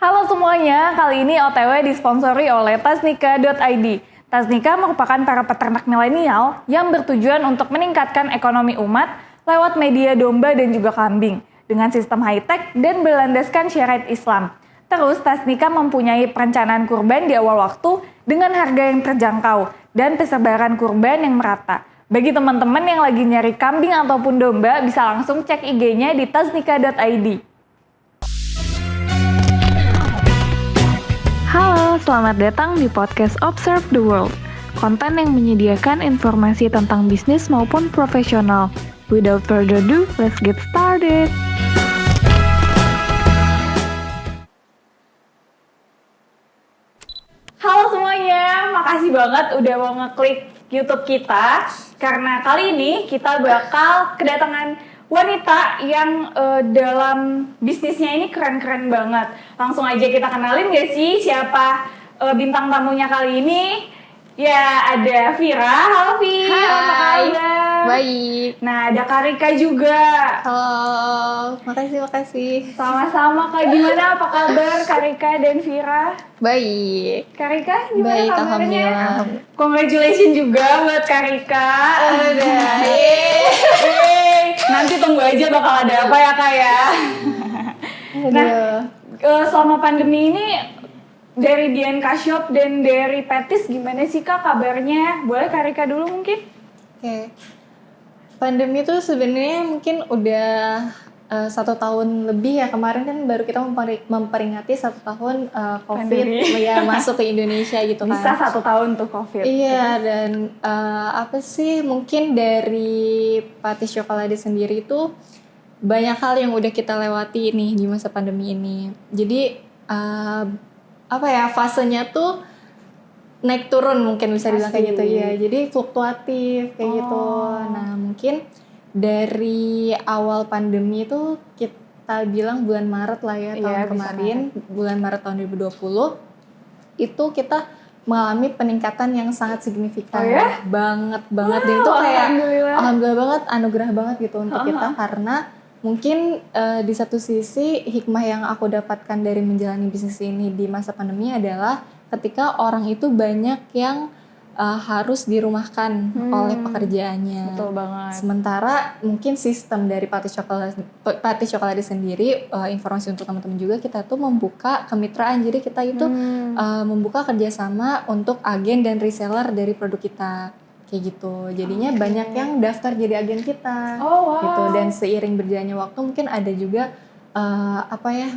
Halo semuanya, kali ini OTW disponsori oleh Tasnika.id. Tasnika merupakan para peternak milenial yang bertujuan untuk meningkatkan ekonomi umat lewat media domba dan juga kambing dengan sistem high-tech dan berlandaskan syariat Islam. Terus Tasnika mempunyai perencanaan kurban di awal waktu dengan harga yang terjangkau dan persebaran kurban yang merata. Bagi teman-teman yang lagi nyari kambing ataupun domba, bisa langsung cek IG-nya di tasnika.id. Halo, selamat datang di podcast Observe the World. Konten yang menyediakan informasi tentang bisnis maupun profesional. Without further ado, let's get started. Halo semuanya, makasih banget udah mau ngeklik YouTube kita. Karena kali ini kita bakal kedatangan wanita yang dalam bisnisnya ini keren-keren banget. Langsung aja kita kenalin gak sih siapa bintang tamunya kali ini? Ya, ada Vira. Halo Vi, apa kabar? Baik. Nah, ada Karika juga. Halo, makasih. Sama-sama Kak, gimana apa kabar Karika dan Vira? Baik. Karika gimana Baik, kabarnya? alhamdulillah. Congratulations juga buat Karika. Nanti tunggu aja bakal ada apa ya Kak ya. Nah, selama pandemi ini dari Bianca Shop dan dari Petis gimana sih Kak kabarnya? Boleh Karika dulu mungkin? Oke. Pandemi itu sebenarnya mungkin udah 1 tahun lebih ya. Kemarin kan baru kita memperingati 1 tahun COVID ya masuk ke Indonesia gitu kan. Bisa 1 tahun tuh COVID. Iya, dan apa sih mungkin dari Patis Chocolate sendiri itu banyak hal yang udah kita lewati nih di masa pandemi ini. Jadi apa ya, fasenya tuh naik turun mungkin bisa dibilang kayak gitu ya. Jadi fluktuatif kayak gitu. Nah, mungkin dari awal pandemi itu kita bilang bulan Maret lah ya, tahun kemarin, bulan Maret tahun 2020 itu kita mengalami peningkatan yang sangat signifikan. Banget. Dan itu kayak alhamdulillah banget, anugerah banget gitu untuk kita, karena mungkin di satu sisi hikmah yang aku dapatkan dari menjalani bisnis ini di masa pandemi adalah ketika orang itu banyak yang harus dirumahkan oleh pekerjaannya. Betul banget. Sementara mungkin sistem dari Patis Chocolate sendiri, informasi untuk teman-teman juga, kita tuh membuka kemitraan. Jadi kita itu membuka kerjasama untuk agen dan reseller dari produk kita. Kayak gitu, jadinya banyak yang daftar jadi agen kita, gitu. Dan seiring berjalannya waktu mungkin ada juga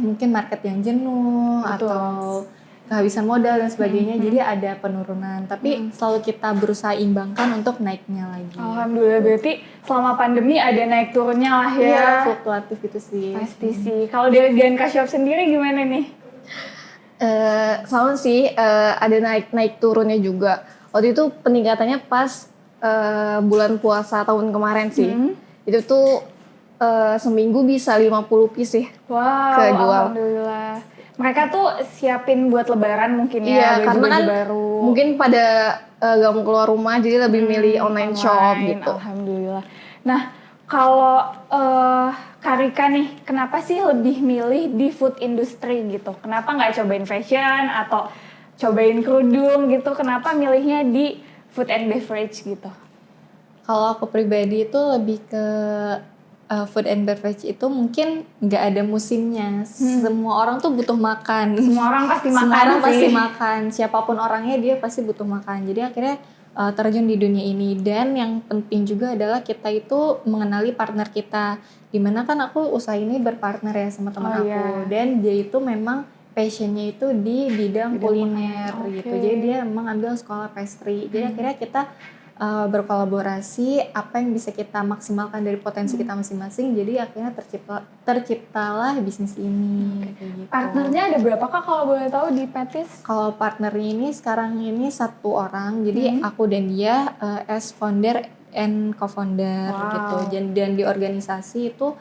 mungkin market yang jenuh atau kehabisan modal dan sebagainya, jadi ada penurunan. Tapi selalu kita berusaha imbangkan untuk naiknya lagi. Alhamdulillah, berarti selama pandemi ada naik turunnya lah ya. Iya, fluktuatif itu sih. Pasti sih. Kalau dari Bianca Shop sendiri gimana nih? Sama sih, ada naik turunnya juga. Waktu itu peningkatannya pas bulan puasa tahun kemarin sih. Itu tuh seminggu bisa 50 piece sih. Kejual. Alhamdulillah. Mereka tuh siapin buat lebaran mungkin ya, Iya, karena kan baru. mungkin pada gak mau keluar rumah, jadi lebih milih online shop gitu. Alhamdulillah. Nah, kalau Karika nih, kenapa sih lebih milih di food industry gitu? Kenapa nggak cobain fashion atau cobain kerudung gitu? Kenapa milihnya di food and beverage gitu? Kalau aku pribadi itu lebih ke food and beverage itu mungkin nggak ada musimnya. Semua orang tuh butuh makan. Semua orang pasti makan. Semua orang pasti makan. Siapapun orangnya dia pasti butuh makan. Jadi akhirnya terjun di dunia ini. Dan yang penting juga adalah kita itu mengenali partner kita. Dimana kan aku usaha ini berpartner ya sama teman aku. Dan dia itu memang passionnya itu di bidang kuliner gitu. Jadi dia memang ambil sekolah pastry. Jadi akhirnya kita berkolaborasi, apa yang bisa kita maksimalkan dari potensi kita masing-masing, jadi akhirnya terciptalah bisnis ini. Gitu. Partnernya ada berapa Kak kalau boleh tahu di Petis? Kalau partnernya ini sekarang ini 1 orang, jadi aku dan dia as founder and co-founder gitu. Dan di organisasi itu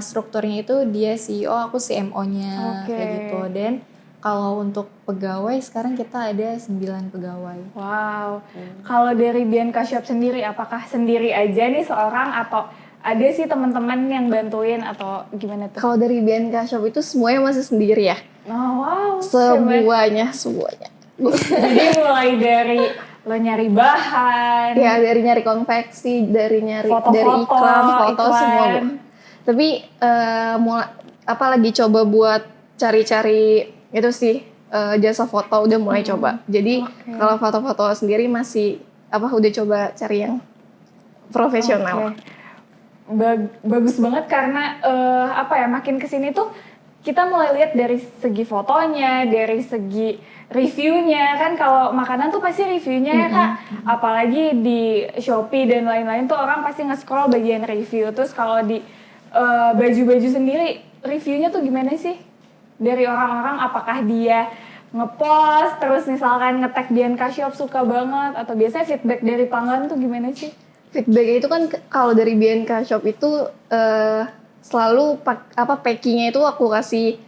strukturnya itu dia CEO, aku CMO-nya kayak gitu. Dan kalau untuk pegawai sekarang kita ada 9 pegawai. Wow. Kalau dari Bianca Shop sendiri, apakah sendiri aja nih seorang atau ada sih teman-teman yang bantuin atau gimana tuh? Kalau dari Bianca Shop itu semuanya masih sendiri ya. Oh, wow. Semuanya. Jadi mulai dari lo nyari bahan, Ya dari nyari konveksi, dari Foto-foto, iklan, foto iklan. semua Bu. Tapi lagi coba buat cari-cari itu sih jasa foto udah mulai coba. Jadi kalau foto-foto sendiri masih udah coba cari yang profesional. Oke. Bagus banget karena makin kesini tuh kita mulai lihat dari segi fotonya, dari segi reviewnya kan. Kalau makanan tuh pasti reviewnya ya Kak, apalagi di Shopee dan lain-lain tuh orang pasti nge-scroll bagian review. Terus kalau di baju-baju sendiri reviewnya tuh gimana sih dari orang-orang? Apakah dia ngepost terus misalkan nge-tag BNK Shop suka banget, atau biasanya feedback dari pelanggan tuh gimana sih? Feedback itu kan kalau dari BNK Shop itu selalu packingnya itu aku kasih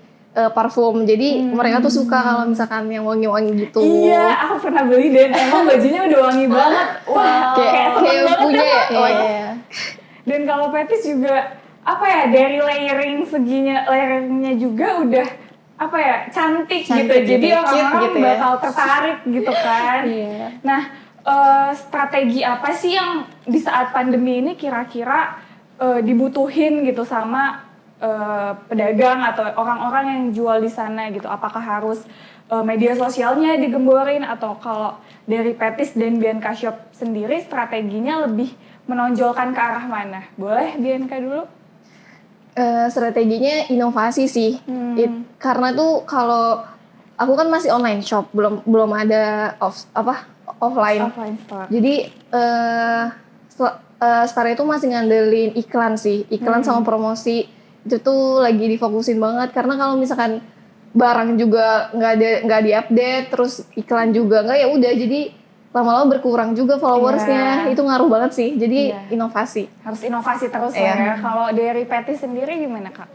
parfum. Jadi mereka tuh suka kalau misalkan yang wangi-wangi gitu. Iya, aku pernah beli dan emang bajunya udah wangi banget. Wah, kayak seneng banget punya kan, Kak? Iya. Dan kalau Petis juga dari layering-nya juga udah cantik gitu. Jadi cute orang-orang gitu ya. bakal tertarik gitu kan. Iya. Nah, strategi apa sih yang di saat pandemi ini kira-kira dibutuhin gitu sama pedagang atau orang-orang yang jual di sana gitu? Apakah harus media sosialnya digemborin, atau kalau dari Petis dan BNK Shop sendiri strateginya lebih menonjolkan ke arah mana? Boleh BNK dulu? Strateginya inovasi sih. Karena tuh kalau aku kan masih online shop, belum ada offline. Offline store. Jadi sekarang itu masih ngandelin iklan sih, iklan sama promosi itu tuh lagi difokusin banget. Karena kalau misalkan barang juga nggak diupdate, terus iklan juga nggak, ya udah jadi lama-lama berkurang juga followersnya. Itu ngaruh banget sih. Jadi inovasi. Harus inovasi terus ya. Kalau dari Petis sendiri gimana Kak?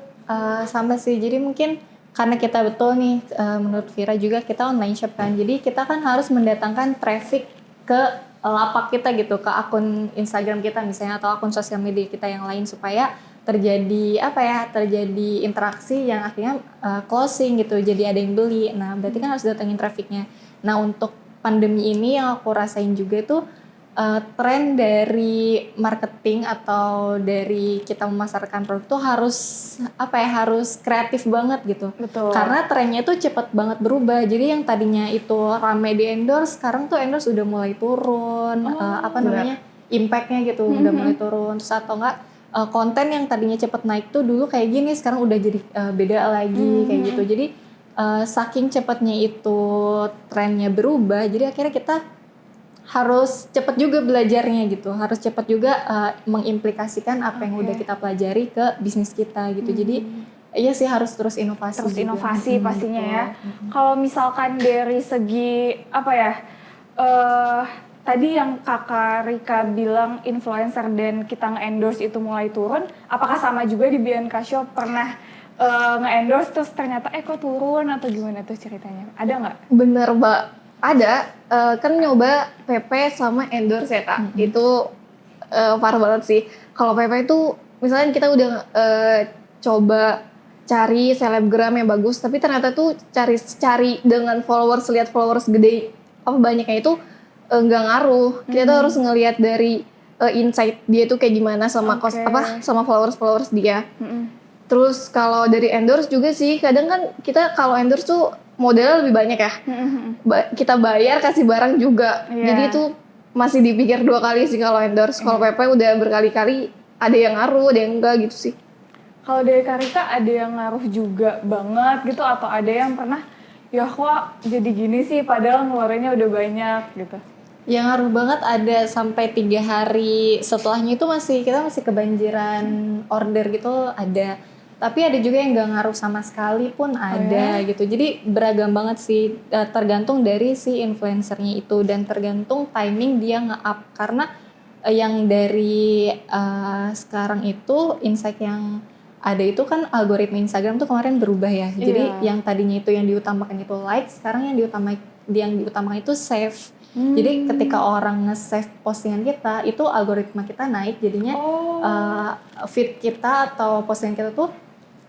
Sama sih, jadi mungkin karena kita betul nih, menurut Vira juga kita online shop kan, jadi kita kan harus mendatangkan traffic ke lapak kita gitu, ke akun Instagram kita misalnya atau akun sosial media kita yang lain, supaya terjadi interaksi yang akhirnya closing gitu, jadi ada yang beli. Nah berarti kan harus datangin trafficnya. Nah untuk pandemi ini yang aku rasain juga itu tren dari marketing atau dari kita memasarkan produk tuh harus kreatif banget gitu. Betul. Karena trennya tuh cepet banget berubah. Jadi yang tadinya itu rame di endorse, sekarang tuh endorse udah mulai turun. Impactnya gitu udah mulai turun. Terus atau enggak konten yang tadinya cepet naik tuh dulu kayak gini, sekarang udah jadi beda lagi kayak gitu. Jadi saking cepatnya itu trennya berubah, jadi akhirnya kita harus cepat juga belajarnya gitu, harus cepat juga mengimplikasikan apa yang udah kita pelajari ke bisnis kita gitu. Jadi iya sih harus terus inovasi. Terus juga. inovasi pastinya ya. Kalau misalkan dari segi tadi yang Kakak Rika bilang influencer dan kita nge-endorse itu mulai turun, apakah sama juga di BNK Shop pernah nge-endorse terus ternyata kok turun, atau gimana tuh ceritanya? Ada nggak? Bener Mbak, ada. Kan nyoba PP sama endorse ya Kak. Itu parah banget sih. Kalau PP itu misalnya kita udah coba cari selebgram yang bagus, tapi ternyata tuh cari dengan lihat followers gede banyaknya itu nggak ngaruh. Kita tuh harus ngelihat dari insight dia tuh kayak gimana sama sama followers dia. Terus kalau dari endorse juga sih, kadang kan kita kalau endorse tuh modalnya lebih banyak ya. Kita bayar kasih barang juga. Jadi itu masih dipikir 2 kali sih kalau endorse. Kalau PP udah berkali-kali, ada yang ngaruh, ada yang enggak gitu sih. Kalau dari Karika ada yang ngaruh juga banget gitu, atau ada yang pernah ya kok jadi gini sih padahal ngeluarinnya udah banyak gitu? Yang ngaruh banget ada sampai 3 hari setelahnya itu kita masih kebanjiran order gitu ada. Tapi ada juga yang gak ngaruh sama sekali pun ada gitu. Jadi beragam banget sih, tergantung dari si influencernya itu dan tergantung timing dia nge-up. Karena yang dari sekarang itu insight yang ada itu kan algoritma Instagram tuh kemarin berubah ya. Jadi yang tadinya itu yang diutamakan itu like, sekarang yang diutamakan itu save. Jadi ketika orang nge-save postingan kita, itu algoritma kita naik, jadinya feed kita atau postingan kita tuh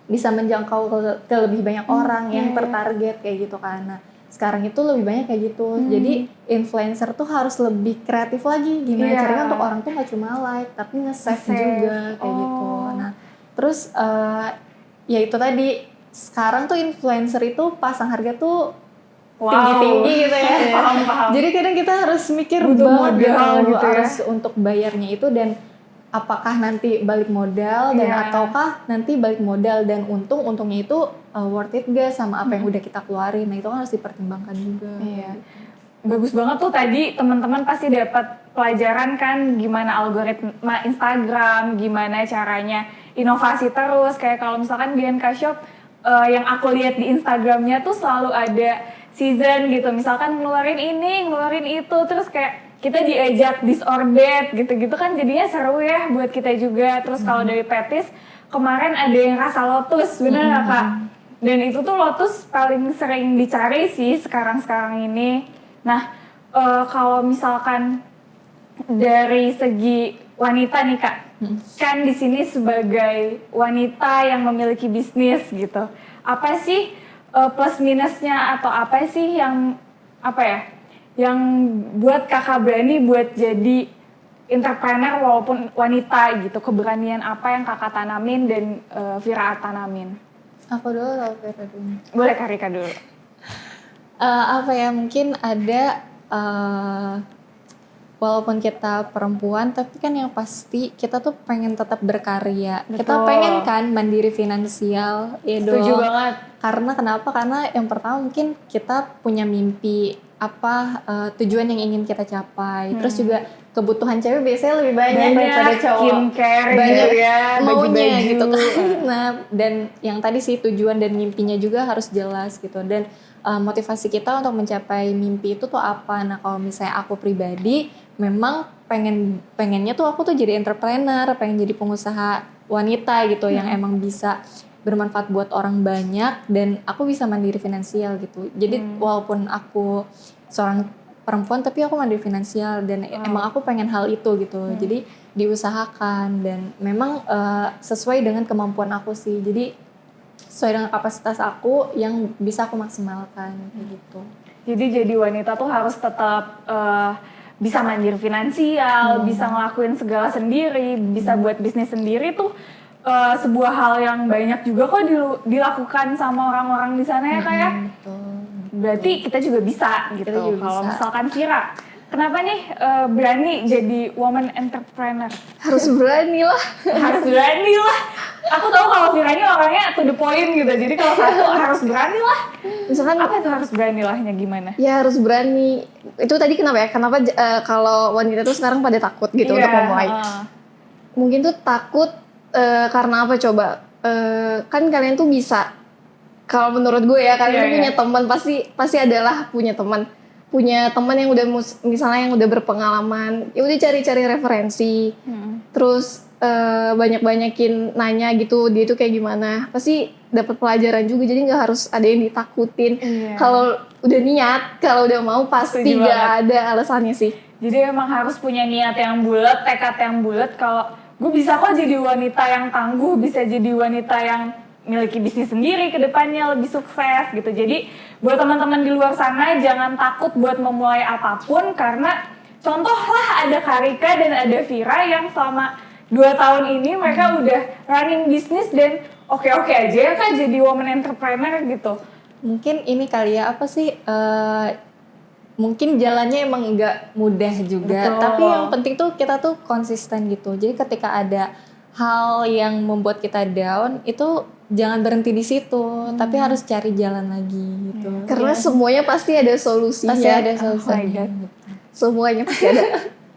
bisa menjangkau ke lebih banyak orang yang tertarget kayak gitu kan. Nah, sekarang itu lebih banyak kayak gitu. Jadi influencer tuh harus lebih kreatif lagi gimana Iya. caranya untuk orang tuh nggak cuma like tapi nge-save Nge-save. juga kayak gitu. Nah, terus ya itu tadi sekarang tuh influencer itu pasang harga tuh tinggi-tinggi gitu ya. Paham. Jadi kadang kita harus mikir Butuh banget modal gitu ya. harus untuk bayarnya itu, dan apakah nanti balik modal dan Iya. ataukah nanti balik modal dan untungnya itu worth it gak sama apa yang udah kita keluarin. Nah, itu kan harus dipertimbangkan juga. Iya. Bagus banget tuh tadi teman-teman pasti dapat pelajaran kan gimana algoritma Instagram, gimana caranya inovasi terus. Kayak kalau misalkan di NK Shop yang aku lihat di Instagramnya tuh selalu ada season gitu. Misalkan ngeluarin ini, ngeluarin itu, terus kayak kita diajak disordered gitu-gitu kan jadinya seru ya buat kita juga. Terus kalau dari Petis kemarin ada yang rasa lotus, bener nggak Kak? Dan itu tuh lotus paling sering dicari sih sekarang-sekarang ini. Nah, kalau misalkan dari segi wanita nih Kak, kan di sini sebagai wanita yang memiliki bisnis gitu, apa sih plus minusnya atau apa sih yang yang buat Kakak berani buat jadi entrepreneur walaupun wanita gitu, keberanian apa yang Kakak tanamin dan Vira tanamin? Aku dulu atau Vera dulu? Boleh Kak Rika dulu. Apa ya, mungkin ada walaupun kita perempuan tapi kan yang pasti kita tuh pengen tetap berkarya. Betul. Kita pengen kan mandiri finansial, ya Setuju dong. banget. Karena kenapa? Karena yang pertama mungkin kita punya mimpi apa, tujuan yang ingin kita capai. Terus juga kebutuhan cewek biasanya lebih banyak daripada cowok. Skincare Banyak gitu ya, maunya baju-baju. gitu kan. Nah, dan yang tadi sih tujuan dan mimpinya juga harus jelas gitu. Dan motivasi kita untuk mencapai mimpi itu tuh apa? Nah, kalau misalnya aku pribadi memang pengennya tuh aku tuh jadi entrepreneur, pengen jadi pengusaha wanita gitu yang emang bisa bermanfaat buat orang banyak dan aku bisa mandiri finansial gitu. Jadi walaupun aku seorang perempuan tapi aku mandiri finansial dan emang aku pengen hal itu gitu. Jadi diusahakan dan memang sesuai dengan kemampuan aku sih. Jadi sesuai dengan kapasitas aku yang bisa aku maksimalkan kayak gitu. Jadi wanita tuh harus tetap bisa mandiri finansial, bisa ngelakuin segala sendiri, bisa buat bisnis sendiri tuh sebuah hal yang banyak juga kok dilakukan sama orang-orang di sana ya kayak. Berarti kita juga bisa gitu. Kita juga Kalau bisa. misalkan Vira, kenapa nih berani jadi woman entrepreneur? Harus berani lah. Harus berani lah. Aku tahu kalau Vira ini orangnya to the point gitu. Jadi kalau satu harus berani lah. Misalkan Apa itu harus berani lahnya gimana? ya harus berani. Itu tadi kenapa ya? Kenapa kalau wanita tuh sekarang pada takut gitu untuk memulai? Mungkin tuh takut karena apa coba? Kan kalian tuh bisa. Kalau menurut gue ya, kalian tuh punya teman, pasti adalah punya teman yang udah misalnya yang udah berpengalaman. Ya udah cari-cari referensi. Terus banyak-banyakin nanya gitu, dia tuh kayak gimana. Pasti dapat pelajaran juga, jadi nggak harus ada yang ditakutin. Kalau udah niat, kalau udah mau pasti Setuju nggak ada alasannya sih. Jadi emang harus punya niat yang bulat, tekad yang bulat. Kalau gue bisa kok jadi wanita yang tangguh, bisa jadi wanita yang miliki bisnis sendiri ke depannya lebih sukses gitu. Jadi buat teman-teman di luar sana jangan takut buat memulai apapun karena contoh lah ada Karika dan ada Vira yang selama 2 tahun ini mereka udah running bisnis dan oke-oke aja ya kan jadi woman entrepreneur gitu. Mungkin ini kali ya, apa sih, mungkin jalannya emang nggak mudah juga. Betul. Tapi yang penting tuh kita tuh konsisten gitu. Jadi ketika ada hal yang membuat kita down, itu jangan berhenti di situ, tapi harus cari jalan lagi gitu. Karena semuanya pasti ada solusinya. Pasti ada Oh my solusinya. God. Semuanya pasti ada.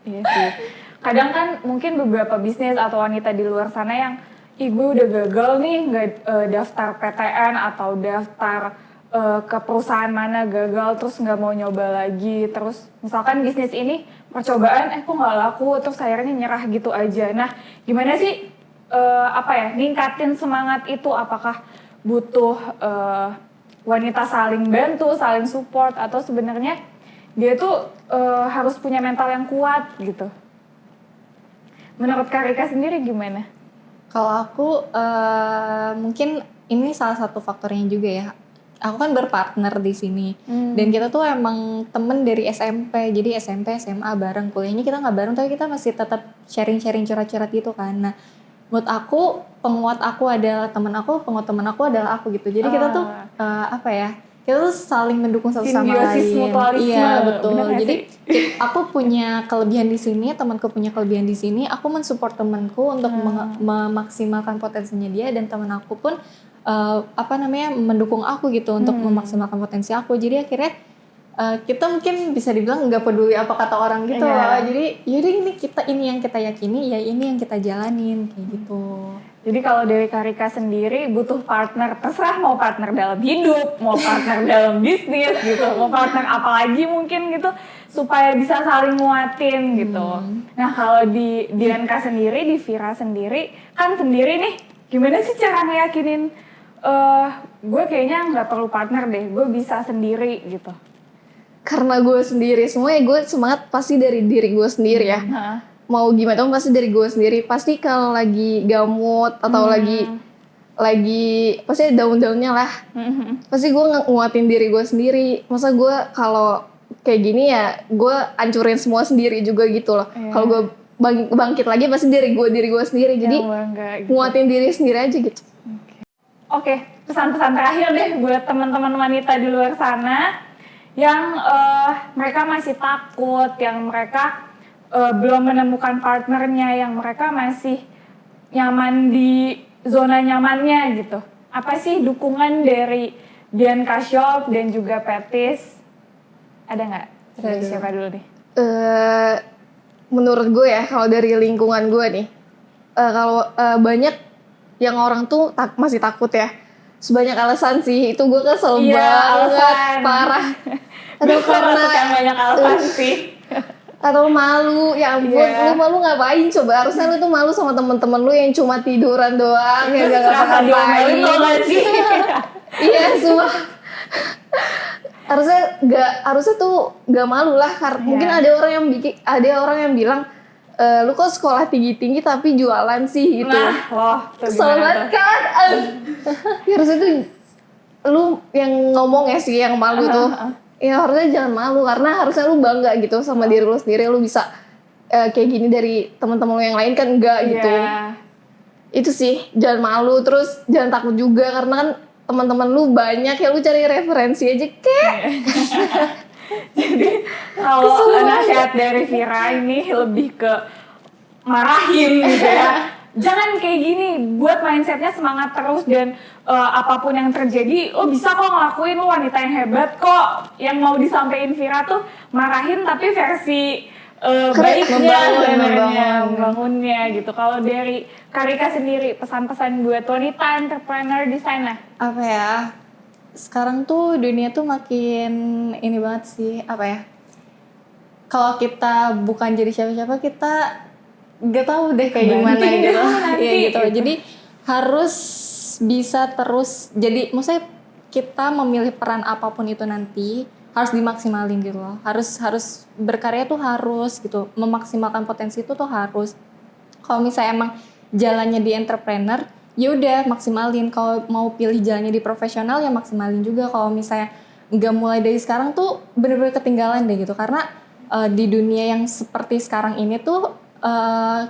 Iya sih. Kadang kan mungkin beberapa bisnis atau wanita di luar sana yang ih gue udah gagal nih nggak daftar PTN atau daftar ke perusahaan mana gagal terus nggak mau nyoba lagi, terus misalkan bisnis ini percobaan kok nggak laku terus akhirnya nyerah gitu aja. Nah gimana sih ningkatin semangat itu? Apakah butuh wanita saling bantu, saling support, atau sebenarnya dia tuh harus punya mental yang kuat gitu? Menurut Karika sendiri gimana? Kalau aku mungkin ini salah satu faktornya juga ya. Aku kan berpartner di sini dan kita tuh emang temen dari SMP, jadi SMP SMA bareng, kuliahnya kita nggak bareng tapi kita masih tetap sharing-sharing curhat-curhat gitu kan. Nah menurut aku penguat aku adalah temen aku, penguat temen aku adalah aku gitu. Jadi kita tuh apa ya, kita tuh saling mendukung satu sama Simbiosis lain. mutualisme. Iya betul. Bener gak Jadi sih? aku punya kelebihan di sini, temanku punya kelebihan di sini. Aku mensupport temanku untuk memaksimalkan potensinya dia, dan teman aku pun mendukung aku gitu untuk memaksimalkan potensi aku. Jadi akhirnya kita mungkin bisa dibilang nggak peduli apa kata orang gitu loh. Jadi yaudah ini yang kita yakini, ya ini yang kita jalanin kayak gitu. Jadi kalau dari Karika sendiri butuh partner, terserah mau partner dalam hidup, mau partner dalam bisnis gitu, mau partner apalagi mungkin gitu, supaya bisa saling nguatin gitu. Nah kalau di Dianka sendiri, di Vira sendiri, kan sendiri nih, gimana sih cara ngeyakinin gue kayaknya nggak perlu partner deh, gue bisa sendiri gitu. Karena gue sendiri semua ya, gue semangat pasti dari diri gue sendiri ya. Mau gimana pun pasti dari gue sendiri. Pasti kalau lagi gamut atau lagi pasti daun-daunnya lah. Pasti gue nguatin diri gue sendiri. Masa gue kalau kayak gini ya gue hancurin semua sendiri juga gitu loh. Kalau gue bangkit lagi pasti diri gue sendiri. Jadi gitu. nguatin diri sendiri aja gitu. Oke, pesan-pesan terakhir deh buat teman-teman wanita di luar sana yang mereka masih takut, yang mereka belum menemukan partnernya, yang mereka masih nyaman di zona nyamannya gitu. Apa sih dukungan dari Dianka Shop dan juga Petis? Ada nggak? Dari siapa dulu nih? Menurut gue ya, kalau dari lingkungan gue nih, kalau banyak yang orang tuh masih takut ya. Sebanyak alasan sih, itu gue kesel banget, parah. Atau karena banyak alasan sih. Atau malu, ya ampun, lu malu ngapain coba? Harusnya lu tuh malu sama temen-temen lu yang cuma tiduran doang, yang gak ngapa-ngapain. Iya, semua. harusnya tuh gak malu lah, karena mungkin ada orang yang bilang, lu kok sekolah tinggi-tinggi tapi jualan sih gitu. Kesel banget kan. Ya, harusnya tuh lu yang ngomong ya sih yang malu tuh. Ya harusnya jangan malu, karena harusnya lu bangga gitu sama diri lu sendiri. Lu bisa kayak gini dari teman-teman lu yang lain kan enggak gitu. Itu sih, jangan malu, terus jangan takut juga karena kan teman-teman lu banyak ya, lu cari referensi aja kek. Jadi kalau nasihat dari Vira ini lebih ke marahin gitu ya. Jangan kayak gini, buat mindsetnya semangat terus, dan apapun yang terjadi lo bisa kok ngelakuin, lo wanita yang hebat kok. Yang mau disampaikan Vira tuh marahin tapi versi baiknya, membangunnya gitu. Kalau dari Karika sendiri, pesan-pesan buat wanita entrepreneur di sana apa ya? Sekarang tuh dunia tuh makin ini banget sih, apa ya? Kalau kita bukan jadi siapa-siapa, kita gak tahu deh kayak gimana gitu. Iya gitu. Jadi harus bisa terus, jadi maksudnya kita memilih peran apapun itu nanti harus dimaksimalin gitu loh. Harus berkarya tuh harus gitu, memaksimalkan potensi itu tuh harus. Kalau misalnya emang jalannya di entrepreneur, ya udah maksimalin. Kalau mau pilih jalannya di profesional ya maksimalin juga. Kalau misalnya nggak mulai dari sekarang tuh bener-bener ketinggalan deh gitu, karena di dunia yang seperti sekarang ini tuh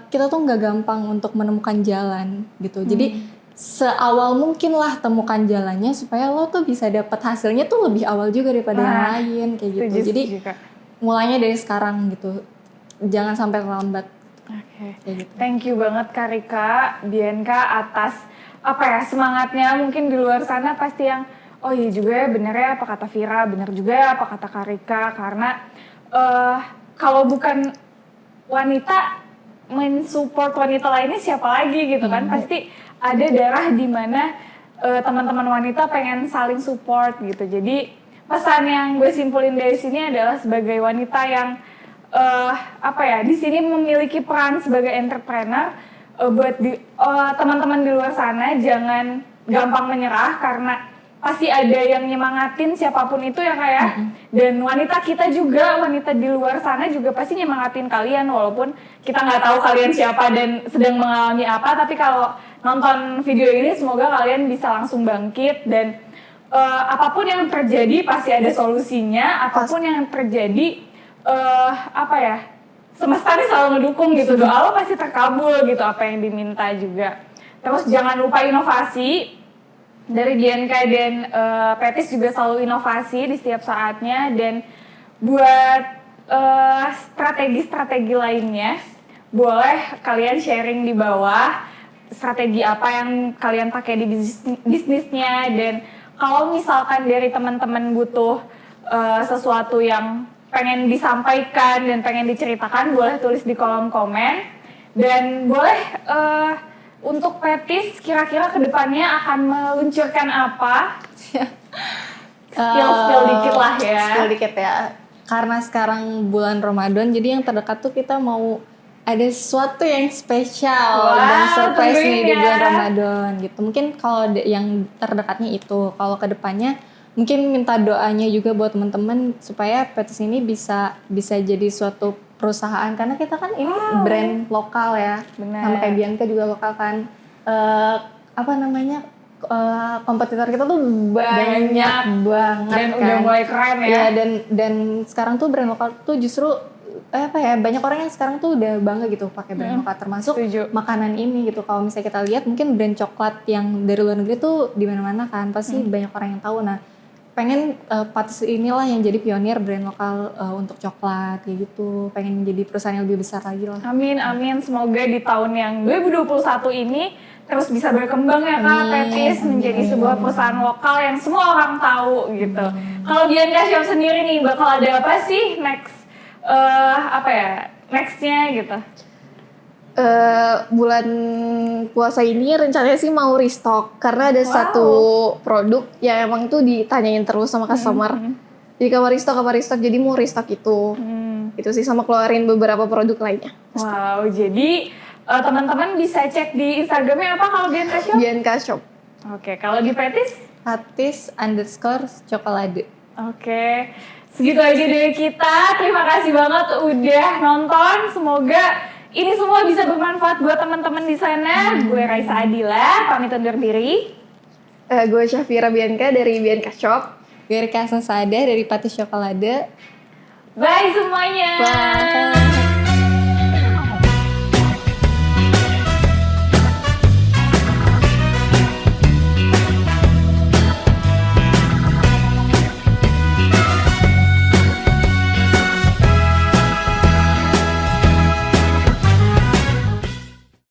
kita tuh nggak gampang untuk menemukan jalan gitu. Jadi seawal mungkin lah temukan jalannya supaya lo tuh bisa dapat hasilnya tuh lebih awal juga daripada yang lain kayak gitu. Jadi mulainya dari sekarang gitu, jangan sampai terlambat. Gitu. Thank you banget Karika, Dianka atas semangatnya. Mungkin di luar sana pasti yang oh iya juga ya, bener ya apa kata Vira, bener juga ya apa kata Karika, karena kalau bukan wanita mensupport wanita lainnya siapa lagi gitu kan. Pasti ada darah di mana teman-teman wanita pengen saling support gitu. Jadi pesan yang gue simpulin dari sini adalah sebagai wanita yang di sini memiliki peran sebagai entrepreneur, buat teman-teman di luar sana jangan gampang menyerah, karena pasti ada yang nyemangatin siapapun itu ya kayak. Dan wanita kita juga, wanita di luar sana juga pasti nyemangatin kalian, walaupun kita nggak tahu kalian siapa dan sedang mengalami apa. Tapi kalau nonton video ini semoga kalian bisa langsung bangkit dan apapun yang terjadi pasti ada solusinya, apapun yang terjadi semesta ini selalu ngedukung gitu, doa lo pasti terkabul gitu apa yang diminta juga. Terus jangan lupa inovasi. Dari BNK dan Petis juga selalu inovasi di setiap saatnya, dan buat strategi-strategi lainnya boleh kalian sharing di bawah strategi apa yang kalian pakai di bisnisnya, dan kalau misalkan dari teman-teman butuh sesuatu yang pengen disampaikan dan pengen diceritakan boleh tulis di kolom komen, dan boleh untuk Petis kira-kira kedepannya akan meluncurkan apa? Spill dikit lah ya. Spill dikit ya. Karena sekarang bulan Ramadan, jadi yang terdekat tuh kita mau ada sesuatu yang spesial dan surprise nih di bulan Ramadan gitu. Mungkin kalau yang terdekatnya itu, kalau kedepannya mungkin minta doanya juga buat teman-teman supaya Petis ini bisa jadi suatu perusahaan, karena kita kan ini brand lokal ya. Benar. Sama kayak Bianca juga lokal kan. Kompetitor kita tuh banyak banget dan kan. udah mulai keren ya. Ya, dan sekarang tuh brand lokal tuh justru banyak orang yang sekarang tuh udah bangga gitu pakai brand lokal, termasuk makanan ini gitu. Kalau misalnya kita lihat mungkin brand coklat yang dari luar negeri tuh di mana-mana kan pasti banyak orang yang tahu. Nah, pengen Petis inilah yang jadi pionir brand lokal untuk coklat kayak gitu. Pengen jadi perusahaan yang lebih besar lagi lah. Amin, amin. Semoga di tahun yang 2021 ini terus bisa berkembang ya Kak Petis menjadi sebuah perusahaan lokal yang semua orang tahu gitu. Kalau Bianca Shop sendiri nih bakal ada apa sih nextnya gitu? Bulan puasa ini rencananya sih mau restock karena ada satu produk yang emang tuh ditanyain terus sama customer. Jadi kapan restock, jadi mau restock itu. Itu sih, sama keluarin beberapa produk lainnya. Wow, jadi teman-teman bisa cek di Instagramnya apa kalau Bianca Shop? Bianca Shop. Oke, kalau di Petis? Petis_chocolade. Oke, segitu aja dari kita. Terima kasih banget udah nonton. Semoga ini semua bisa bermanfaat buat teman-teman di sana. Gue Raisa Adila, pamit undur diri. Gue Syafira Bianca dari Bianca Shop. Gue Rika Sasada dari Petis Chocolade. Bye semuanya. Bye.